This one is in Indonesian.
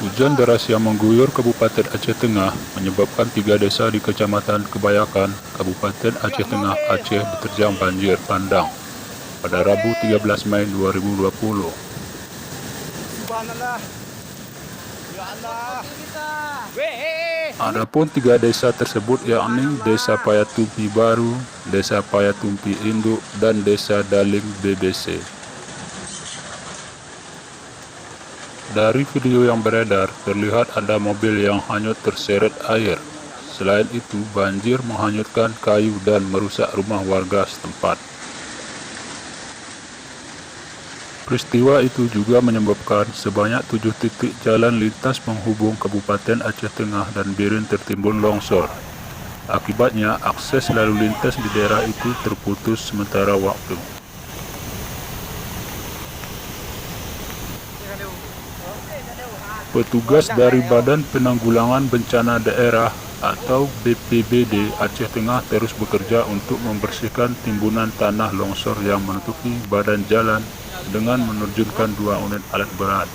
Hujan deras yang mengguyur Kabupaten Aceh Tengah menyebabkan 3 desa di Kecamatan Kebayakan, Kabupaten Aceh Tengah, Aceh diterjang banjir bandang pada Rabu 13 Mei 2020. Adapun 3 desa tersebut yakni Desa Payatumpi Baru, Desa Payatumpi Induk, dan Desa Daling BBC. Dari video yang beredar, terlihat ada mobil yang hanyut terseret air. Selain itu, banjir menghanyutkan kayu dan merusak rumah warga setempat. Peristiwa itu juga menyebabkan sebanyak 7 titik jalan lintas penghubung Kabupaten Aceh Tengah dan Biren tertimbun longsor. Akibatnya, akses lalu lintas di daerah itu terputus sementara waktu. Petugas dari Badan Penanggulangan Bencana Daerah atau BPBD Aceh Tengah terus bekerja untuk membersihkan timbunan tanah longsor yang menutupi badan jalan dengan menerjunkan 2 unit alat berat.